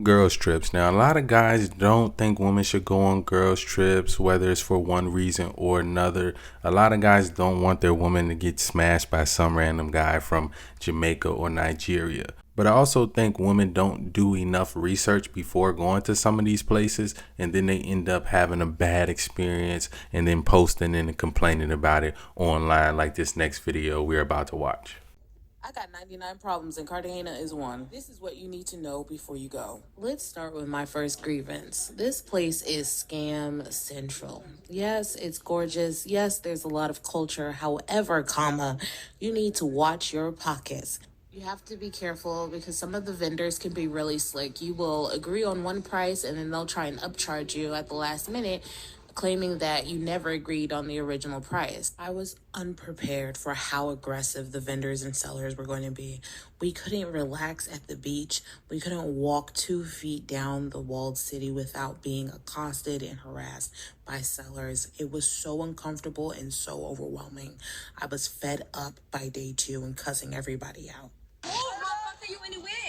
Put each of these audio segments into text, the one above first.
Girls trips. Now, a lot of guys don't think women should go on girls trips, whether it's for one reason or another. A lot of guys don't want their woman to get smashed by some random guy from Jamaica or Nigeria. But I also think women don't do enough research before going to some of these places, and then they end up having a bad experience and then posting and complaining about it online, like this next video we're about to watch. I got 99 problems and Cartagena is one. This is what you need to know before you go. Let's start with my first grievance. This place is scam central. Yes, it's gorgeous. Yes, there's a lot of culture. However, you need to watch your pockets. You have to be careful because some of the vendors can be really slick. You will agree on one price and then they'll try and upcharge you at the last minute, claiming that you never agreed on the original price. I was unprepared for how aggressive the vendors and sellers were going to be. We couldn't relax at the beach. We couldn't walk 2 feet down the walled city without being accosted and harassed by sellers. It was so uncomfortable and so overwhelming. I was fed up by day 2 and cussing everybody out.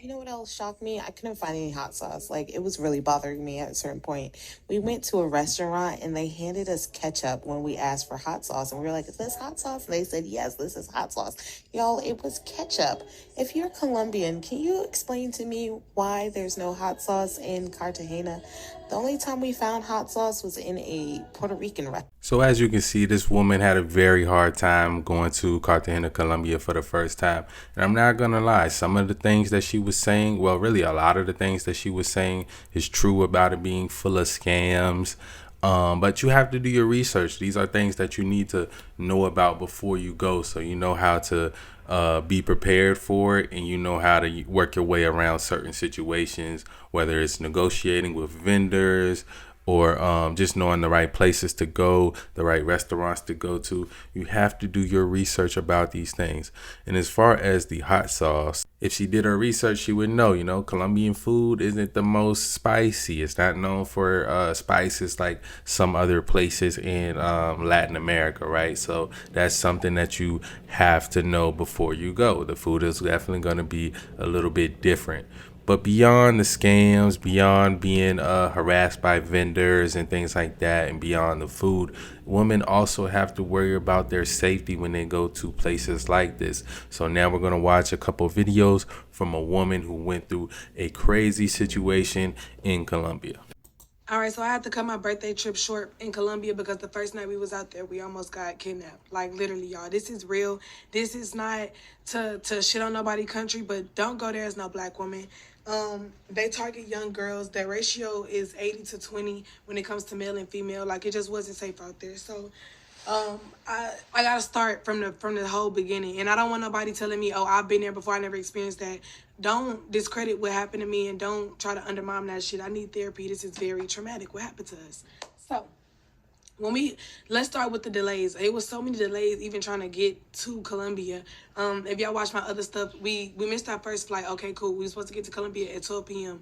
You know what else shocked me? I couldn't find any hot sauce. Like, it was really bothering me at a certain point. We went to a restaurant and they handed us ketchup when we asked for hot sauce. And we were like, is this hot sauce? And they said, yes, this is hot sauce. Y'all, it was ketchup. If you're Colombian, can you explain to me why there's no hot sauce in Cartagena? The only time we found hot sauce was in a Puerto Rican restaurant. So as you can see, this woman had a very hard time going to Cartagena, Colombia for the first time. And I'm not going to lie, some of the things that she was saying, well, really a lot of the things that she was saying is true about it being full of scams. But you have to do your research. These are things that you need to know about before you go, so you know how to be prepared for it, and you know how to work your way around certain situations, whether it's negotiating with vendors or just knowing the right places to go, the right restaurants to go to. You have to do your research about these things. And as far as the hot sauce, if she did her research, she would know, Colombian food isn't the most spicy. It's not known for spices like some other places in Latin America, right? So that's something that you have to know before you go. The food is definitely going to be a little bit different. But beyond the scams, beyond being harassed by vendors and things like that, and beyond the food, women also have to worry about their safety when they go to places like this. So now we're going to watch a couple videos from a woman who went through a crazy situation in Colombia. All right, so I had to cut my birthday trip short in Colombia because the first night we was out there, we almost got kidnapped. Like, literally, y'all. This is real. This is not to shit on nobody country, but don't go there as no black woman. They target young girls. Their ratio is 80-20 when it comes to male and female. Like, it just wasn't safe out there. So I gotta start from the whole beginning, and I don't want nobody telling me, oh, I've been there before, I never experienced that. Don't discredit what happened to me, and don't try to undermine that shit. I need therapy. This is very traumatic, what happened to us. So let's start with the delays. It was so many delays even trying to get to Colombia. If y'all watch my other stuff, we missed our first flight. Okay, cool. We were supposed to get to Colombia at 12 p.m.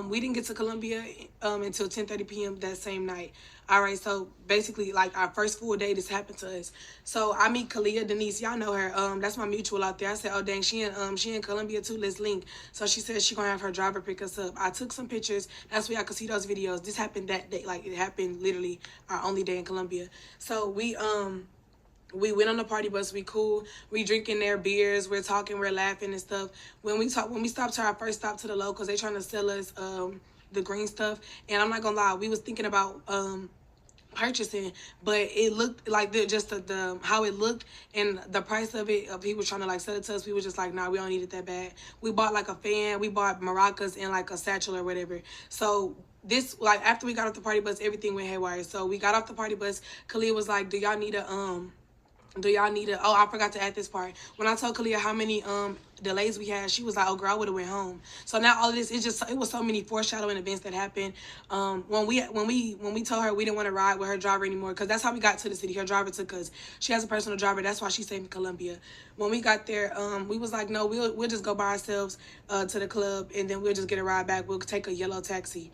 We didn't get to Colombia until 10:30 p.m. that same night. All right, so basically, like, our first full day, this happened to us. So I meet Kalia Denise. Y'all know her. That's my mutual out there. I said, oh dang, she in Colombia too. Let's link. So she said she gonna have her driver pick us up. I took some pictures. That's where I could see those videos. This happened that day. Like, it happened literally our only day in Colombia. So we went on the party bus. We cool. We drinking their beers. We're talking. We're laughing and stuff. When we stopped to our first stop to the locals, they trying to sell us the green stuff. And I'm not gonna lie, we was thinking about purchasing, but it looked like the how it looked and the price of it. He was trying to like sell it to us. We were just like, nah, we don't need it that bad. We bought like a fan. We bought maracas and like a satchel or whatever. So this, like, after we got off the party bus, everything went haywire. So we got off the party bus. Khalil was like, do y'all need a oh, I forgot to add this part. When I told Kalia how many delays we had, she was like, oh girl, I would have went home. So now all of this, it was so many foreshadowing events that happened. When we told her we didn't want to ride with her driver anymore, because that's how we got to the city. Her driver took us. She has a personal driver. That's why she stayed in Colombia. When we got there, we was like, no, we'll just go by ourselves to the club, and then we'll just get a ride back. We'll take a yellow taxi.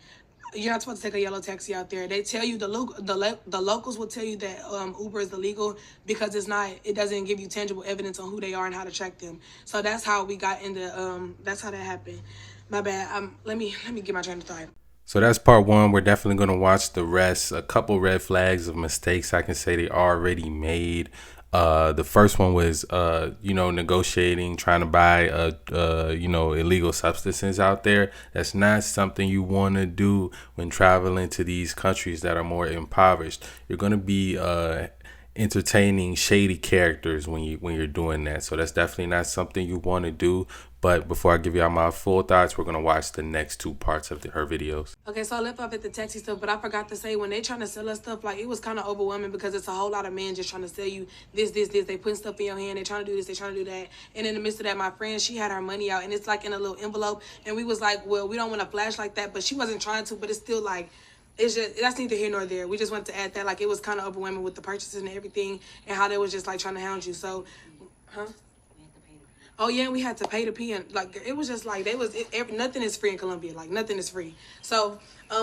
You're not supposed to take a yellow taxi out there. They tell you, the locals will tell you that Uber is illegal because it doesn't give you tangible evidence on who they are and how to track them. So that's how we got into, that's how that happened. My bad. Let me get my train of thought. So that's part one. We're definitely going to watch the rest. A couple red flags of mistakes I can say they already made. The first one was, negotiating, trying to buy, illegal substances out there. That's not something you want to do when traveling to these countries that are more impoverished. You're going to be entertaining shady characters when you're doing that. So that's definitely not something you want to do. But before I give y'all my full thoughts, we're gonna watch the next two parts of her videos. Okay, so I left off at the taxi stuff, but I forgot to say when they trying to sell us stuff, like it was kind of overwhelming because it's a whole lot of men just trying to sell you this. They putting stuff in your hand. They trying to do this. They trying to do that. And in the midst of that, my friend, she had her money out, and it's like in a little envelope. And we was like, well, we don't want to flash like that, but she wasn't trying to. But it's still like, it's just, that's neither here nor there. We just wanted to add that, like, it was kind of overwhelming with the purchases and everything, and how they was just like trying to hound you. So, huh? Oh yeah, we had to pay to pee, and like it was just like nothing is free in Colombia. Like nothing is free. So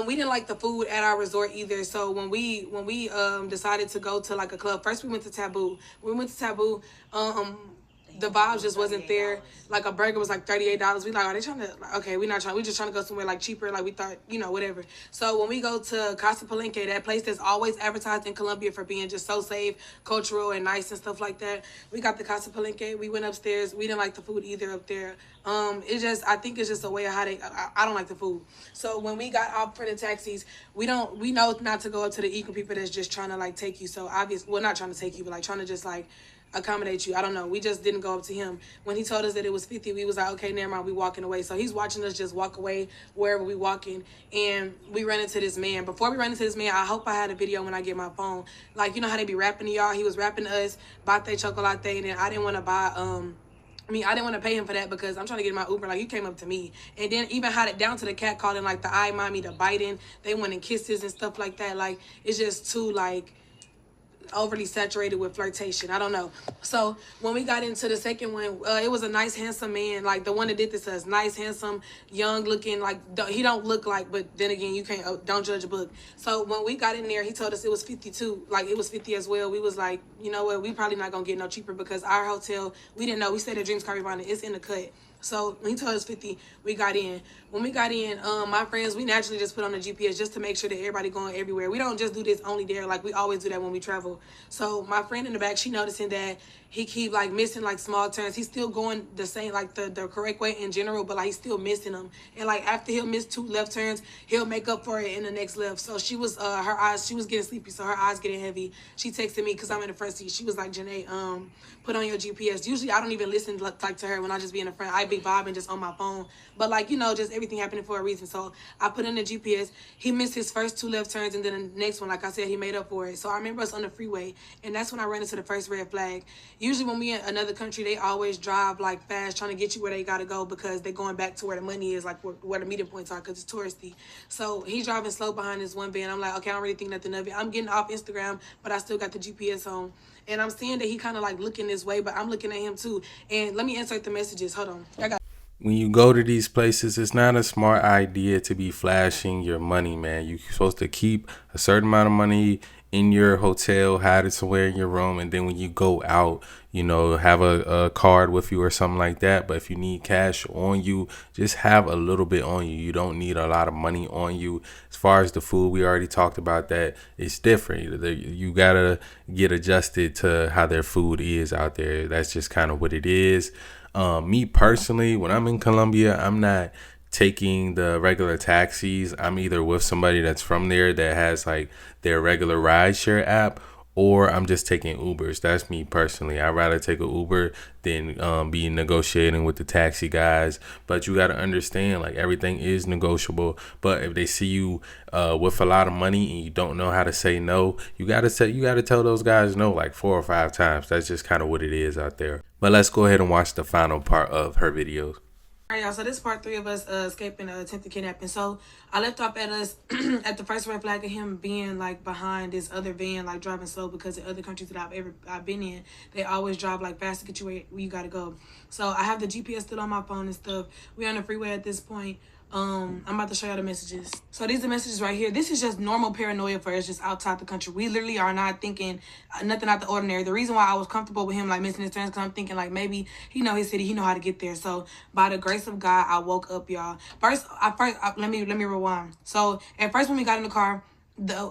we didn't like the food at our resort either. So when we decided to go to like a club, first we went to Taboo. When we went to Taboo, the vibes just wasn't there. Like a burger was like $38. We like, are they trying to? Like, okay, we not trying. We just trying to go somewhere like cheaper. Like we thought, whatever. So when we go to Casa Palenque, that place that's always advertised in Colombia for being just so safe, cultural, and nice and stuff like that. We got the Casa Palenque. We went upstairs. We didn't like the food either up there. I think it's just a way of how I don't like the food. So when we got off for the taxis, we know not to go up to the equal people that's just trying to like take you. So obvious, well, not trying to take you, but like trying to just like accommodate you. I don't know. We just didn't go up to him. When he told us that it was 50, we was like, okay, never mind, we walking away. So he's watching us just walk away wherever we walking. And we ran into this man. Before we ran into this man, I hope I had a video when I get my phone. Like, you know how they be rapping to y'all? He was rapping to us, Bate Chocolate, and then I didn't want to buy, I didn't want to pay him for that because I'm trying to get my Uber. Like, you came up to me. And then even had it down to the cat calling, like, the eye mommy, the biting. They went and kisses and stuff like that. Like, it's just too, like, overly saturated with flirtation. I don't know. So when we got into the second one, it was a nice, handsome man. Like the one that did this to us, nice, handsome, young looking. Like he don't look like, but then again, you can't don't judge a book. So when we got in there, he told us it was 52. Like it was 50 as well. We was like, you know what? We probably not gonna get no cheaper because our hotel, we didn't know. We stayed at Dreams Caribana. It's in the cut. So when he told us 50, we got in. When we got in, my friends, we naturally just put on the GPS just to make sure that everybody going everywhere. We don't just do this only there. Like we always do that when we travel. So my friend in the back, she noticing that he keep like missing like small turns. He's still going the same, like the correct way in general, but like he's still missing them. And like after he'll miss 2 left turns, he'll make up for it in the next left. So she was, her eyes, she was getting sleepy. So her eyes getting heavy. She texted me because I'm in the front seat. She was like, Janae, put on your GPS. Usually I don't even listen like to her when I just be in the front. I be vibing just on my phone. But like, just everything happening for a reason. So I put in the GPS. He missed his first 2 left turns, and then the next one, like I said, he made up for it. So I remember us on the freeway, and that's when I ran into the first red flag. Usually when we in another country, they always drive like fast, trying to get you where they gotta go because they're going back to where the money is, like where the meeting points are, because it's touristy. So he's driving slow behind this one van. I'm like, okay, I don't really think nothing of it. I'm getting off Instagram, but I still got the GPS on. And I'm seeing that he kind of like looking this way, but I'm looking at him too. And let me insert the messages. Hold on. I got. When you go to these places, it's not a smart idea to be flashing your money, man. You're supposed to keep a certain amount of money in your hotel, hide it somewhere in your room, and then when you go out, have a card with you or something like that. But if you need cash on you, just have a little bit on you. You don't need a lot of money on you. As far as the food, we already talked about that. It's different. You gotta get adjusted to how their food is out there. That's just kind of what it is. Me personally, when I'm in Colombia, I'm not taking the regular taxis. I'm either with somebody that's from there that has like their regular rideshare app, or I'm just taking Ubers. That's me personally. I'd rather take an Uber than be negotiating with the taxi guys. But you got to understand, like, everything is negotiable. But if they see you with a lot of money and you don't know how to say no, you got to tell those guys no like 4 or 5 times. That's just kind of what it is out there. But let's go ahead and watch the final part of her videos. All right, y'all. So this is part 3 of us escaping attempted kidnapping. So I left off at us at the first red flag of him being like behind this other van, like driving slow, because in other countries that I've been in, they always drive like fast to get you where you gotta go. So I have the GPS still on my phone and stuff. We're on the freeway at this point. I'm about to show y'all the messages. So these are the messages right here. This is just normal paranoia for us just outside the country. We literally are not thinking nothing out the ordinary. The reason why I was comfortable with him like missing his turns because I'm thinking like maybe he know his city, he know how to get there. So by the grace of God, I woke up, y'all. Let me rewind. So at first when we got in the car,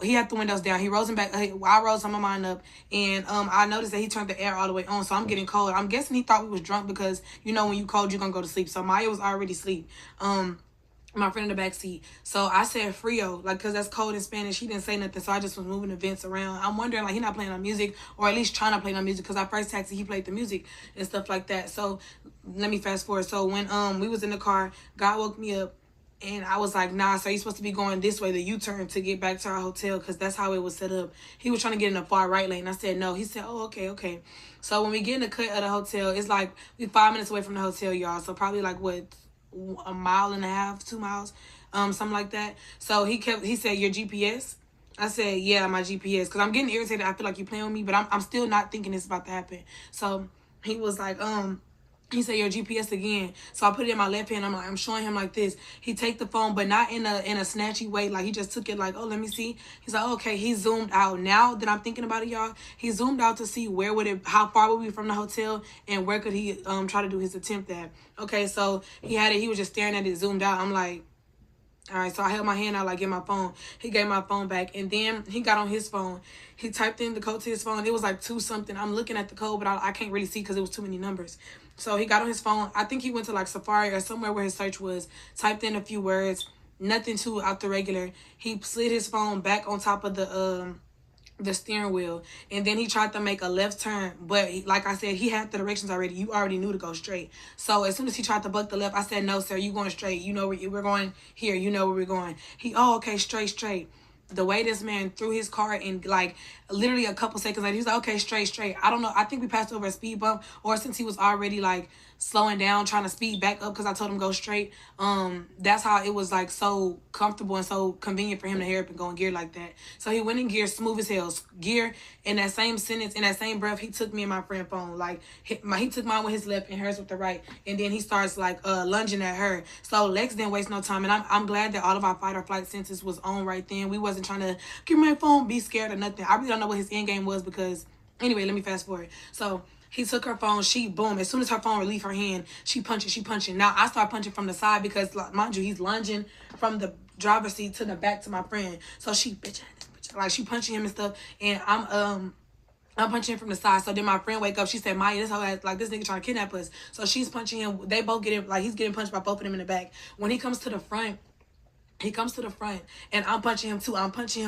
he had the windows down. He rose him back. I rose some of mine up, and I noticed that he turned the air all the way on. So I'm getting cold. I'm guessing he thought we was drunk because you know when you cold you're gonna go to sleep. So Maya was already asleep. My friend in the back seat. So I said Frio, like, because that's cold in Spanish. He didn't say nothing, so I just was moving the vents around. I'm wondering, like, he not playing on music, or at least trying to play on music, because our first taxi, he played the music and stuff like that. So let me fast forward. So when we was in the car, God woke me up, and I was like, nah, so you're supposed to be going this way, the U-turn, to get back to our hotel, because that's how it was set up. He was trying to get in the far right lane. I said, no. He said, oh, okay. So when we get in the cut of the hotel, it's like we 5 minutes away from the hotel, y'all. So probably like, what, a mile and a half, 2 miles, something like that. So he said, your GPS? I said, yeah, my GPS, because I'm getting irritated. I feel like you're playing with me, but I'm still not thinking it's about to happen. So he was like, he said, your GPS again. So I put it in my left hand. I'm showing him like this. He take the phone, but not in a snatchy way. Like, he just took it like, oh, let me see. He's like, okay. He zoomed out. Now that I'm thinking about it, y'all, he zoomed out to see how far would we be from the hotel, and where could he try to do his attempt at. Okay, so he was just staring at it, zoomed out. I'm like, all right, so I held my hand out, like, get my phone. He gave my phone back, and then he got on his phone. He typed in the code to his phone. It was like 2 something. I'm looking at the code, but I can't really see because it was too many numbers. So he got on his phone. I think he went to, like, Safari or somewhere where his search was, typed in a few words, nothing too out the regular. He slid his phone back on top of the steering wheel, and then he tried to make a left turn, but like I said, he had the directions already. You already knew to go straight. So as soon as he tried to buck the left, I said, no sir, you going straight. You know where we're going here. You know where we're going. Okay, straight. The way this man threw his car in, like, literally a couple seconds later, he was like, okay, straight. I don't know. I think we passed over a speed bump, or since he was already, like, slowing down, trying to speed back up because I told him go straight. That's how it was, like, so comfortable and so convenient for him to hurry up and go in gear like that. So he went in gear, smooth as hell. Gear, in that same sentence, in that same breath, he took me and my friend phone. Like, he took mine with his left and hers with the right. And then he starts, like, lunging at her. So Lex didn't waste no time. And I'm glad that all of our fight or flight senses was on right then. We wasn't trying to give my phone, be scared or nothing. I really don't know what his end game was because, anyway, let me fast forward. So he took her phone. Boom. As soon as her phone relieved her hand, she punching. Now I start punching from the side because, mind you, he's lunging from the driver's seat to the back to my friend. So she like she punching him and stuff, and I'm punching him from the side. So then my friend wake up. She said, Maya, this whole ass, like, this nigga trying to kidnap us. So she's punching him. They both get him, like, he's getting punched by both of them in the back. When he comes to the front, and I'm punching him too. I'm punching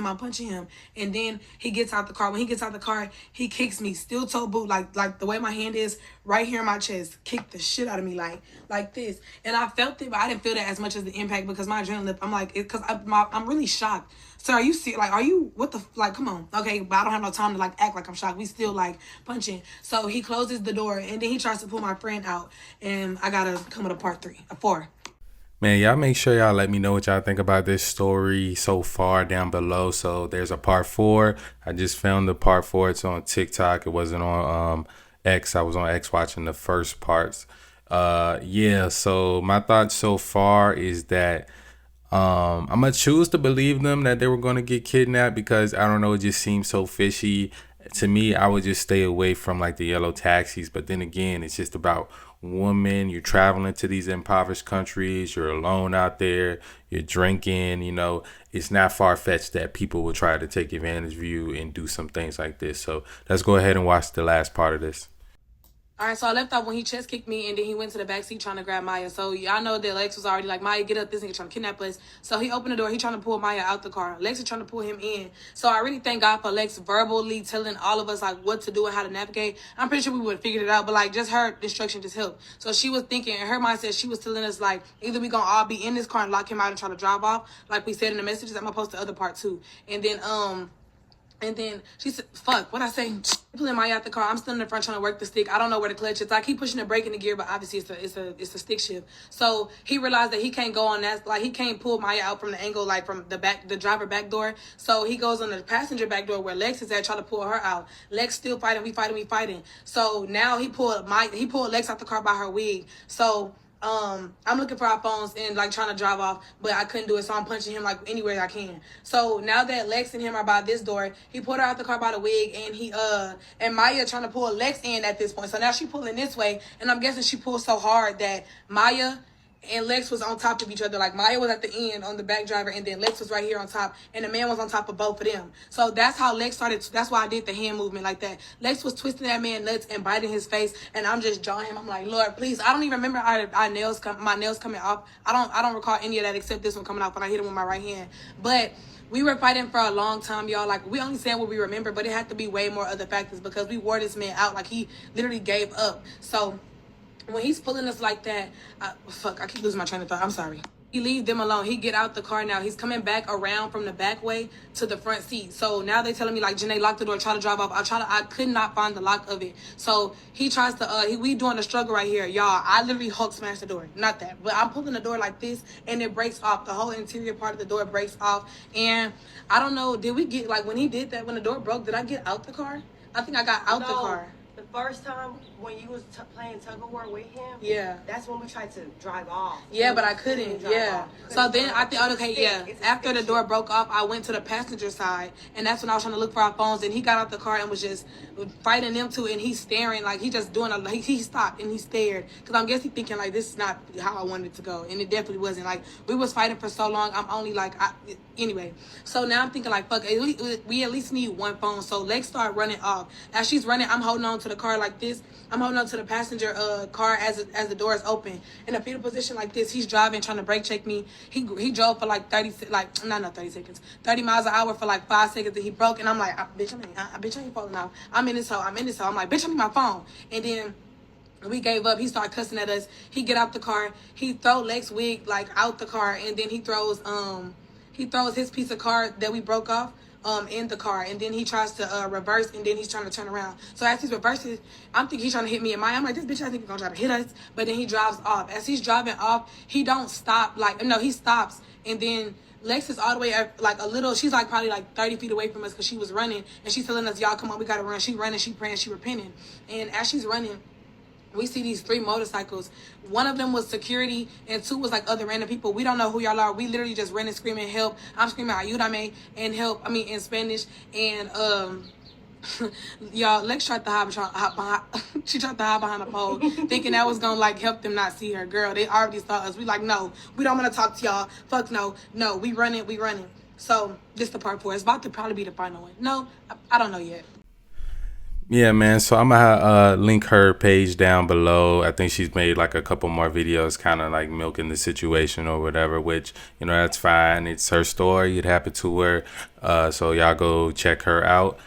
him. And then he gets out the car. When he gets out the car, he kicks me, steel toe boot, like the way my hand is right here in my chest. Kicked the shit out of me, like this. And I felt it, but I didn't feel that as much as the impact because my adrenaline, I'm like, because I'm really shocked. So are you, what the, like, come on. Okay, but I don't have no time to, like, act like I'm shocked. We still, like, punching. So he closes the door, and then he tries to pull my friend out. And I gotta come with a 4. Man, y'all make sure y'all let me know what y'all think about this story so far down below. So there's a part 4. I just found the part 4. It's on TikTok. It wasn't on X. I was on X watching the first parts. Yeah, so my thoughts so far is that I'm gonna choose to believe them that they were gonna get kidnapped because I don't know, it just seems so fishy. To me, I would just stay away from like the yellow taxis. But then again, it's just about women. You're traveling to these impoverished countries. You're alone out there. You're drinking. You know, it's not far fetched that people will try to take advantage of you and do some things like this. So let's go ahead and watch the last part of this. All right, so I left off when he chest kicked me, and then he went to the back seat trying to grab Maya. So y'all know that Lex was already like, Maya, get up, this nigga trying to kidnap us. So he opened the door. He trying to pull Maya out the car. Lex is trying to pull him in. So I really thank God for Lex verbally telling all of us, like, what to do and how to navigate. I'm pretty sure we would have figured it out, but, like, just her instruction just helped. So she was thinking, in her mindset, she was telling us, like, either we gonna all be in this car and lock him out and try to drive off, like we said in the messages. I'm gonna post the other part too. And then she said, fuck, what I say? Pulling Maya out the car. I'm still in the front trying to work the stick. I don't know where the clutch is. I keep pushing the brake in the gear, but obviously it's a stick shift. So he realized that he can't go on that. Like, he can't pull Maya out from the angle, like from the driver back door. So he goes on the passenger back door where Lex is at, trying to pull her out. Lex still fighting. We fighting. So now he pulled Lex out the car by her wig. So I'm looking for our phones and like trying to drive off, but I couldn't do it, so I'm punching him like anywhere I can. So now that Lex and him are by this door, he pulled her out the car by the wig, and and Maya trying to pull Lex in at this point. So now she pulling this way, and I'm guessing she pulled so hard that Maya and Lex was on top of each other. Like Maya was at the end on the back driver, and then Lex was right here on top, and the man was on top of both of them. So that's how Lex started. That's why I did the hand movement like that. Lex was twisting that man nuts and biting his face, and I'm just jawing him. I'm like, Lord, please. I don't even remember my nails coming off. I don't recall any of that except this one coming off when I hit him with my right hand. But we were fighting for a long time, y'all. Like, we only saying what we remember, but it had to be way more other factors because we wore this man out. Like, he literally gave up. So when he's pulling us like that, I keep losing my train of thought. I'm sorry. He leave them alone. He get out the car now. He's coming back around from the back way to the front seat. So now they telling me like, Janae, lock the door, try to drive off. I could not find the lock of it. So he tries to, we doing a struggle right here. Y'all, I literally Hulk smashed the door. Not that, but I'm pulling the door like this and it breaks off. The whole interior part of the door breaks off. And I don't know, did we get, like when he did that, when the door broke, did I get out the car? I think I got out the car. The first time when you was playing tug of war with him, yeah, that's when we tried to drive off. Yeah, but I couldn't. Yeah. So then I think, okay, yeah. After the door broke off, I went to the passenger side, and that's when I was trying to look for our phones. And he got out the car and was just fighting them two, and he's staring like he just doing he stopped and he stared because I'm guessing thinking like this is not how I wanted it to go, and it definitely wasn't. Like we was fighting for so long. I'm only like anyway. So now I'm thinking like fuck, we at least need one phone. So Lex started running off. As she's running, I'm holding on to the car like this. I'm holding on to the passenger car as the door is open in a fetal position like this. He's driving, trying to brake check me. He drove for like 30 seconds, 30 miles an hour for like 5 seconds, and he broke. And I'm like, bitch, I ain't falling off. I'm in this hole. I'm like, bitch, I need my phone. And then we gave up. He started cussing at us. He get out the car. He throw Lex wig like out the car, and then he throws his piece of car that we broke off in the car, and then he tries to reverse, and then he's trying to turn around. So as he's reversing, I'm thinking he's trying to hit me and I'm like, this bitch I think he's gonna try to hit us, but then he drives off. As he's driving off, he don't stop, like, no, he stops, and then Lex is all the way at, like a little, she's like probably like 30 feet away from us because she was running, and she's telling us, y'all come on, we gotta run. She running, she praying, she repenting, and as she's running, we see these 3 motorcycles. One of them was security, and 2 was like other random people. We don't know who y'all are. We literally just ran and screaming help. I'm screaming ayúdame and help. I mean in Spanish. And y'all, Lex tried to hide behind. She tried to hide behind a pole, thinking that was gonna like help them not see her. Girl, they already saw us. We like, no, we don't want to talk to y'all. Fuck no, we running. So this the part 4. It's about to probably be the final one. No, I don't know yet. Yeah, man. So I'm gonna link her page down below. I think she's made like a couple more videos kind of like milking the situation or whatever, which, you know, that's fine. It's her story. It happened to her. So y'all go check her out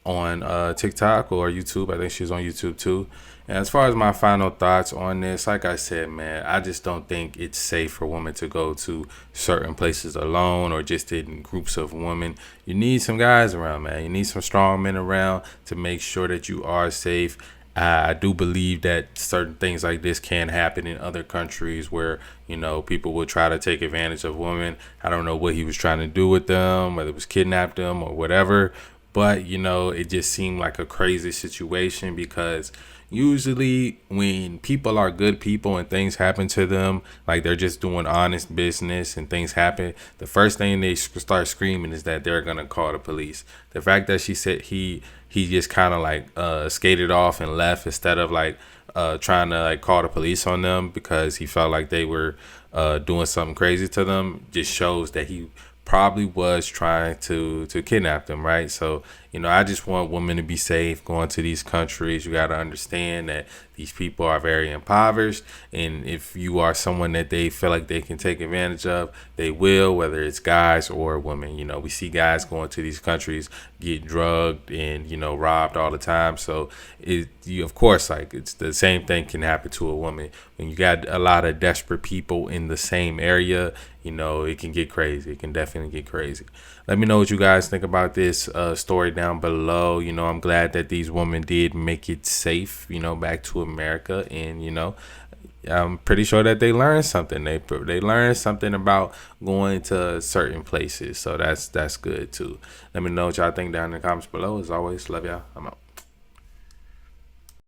on TikTok or YouTube. I think she's on YouTube too. And as far as my final thoughts on this, like I said, man, I just don't think it's safe for women to go to certain places alone or just in groups of women. You need some guys around, man. You need some strong men around to make sure that you are safe. I do believe that certain things like this can happen in other countries where, you know, people will try to take advantage of women. I don't know what he was trying to do with them, whether it was kidnap them or whatever. But, you know, it just seemed like a crazy situation because usually when people are good people and things happen to them, like they're just doing honest business and things happen, the first thing they start screaming is that they're going to call the police. The fact that she said he just kind of like skated off and left instead of like trying to like call the police on them because he felt like they were doing something crazy to them just shows that he probably was trying to kidnap them, right? So, you know, I just want women to be safe going to these countries. You got to understand that these people are very impoverished, and if you are someone that they feel like they can take advantage of, they will, whether it's guys or women. You know, we see guys going to these countries get drugged and, you know, robbed all the time. So of course, like, it's the same thing can happen to a woman. When you got a lot of desperate people in the same area, you know, it can get crazy. It can definitely get crazy. Let me know what you guys think about this story down below. You know, I'm glad that these women did make it safe, you know, back to America. And, you know, I'm pretty sure that they learned something. They learned something about going to certain places. So that's good, too. Let me know what y'all think down in the comments below. As always, love y'all. I'm out.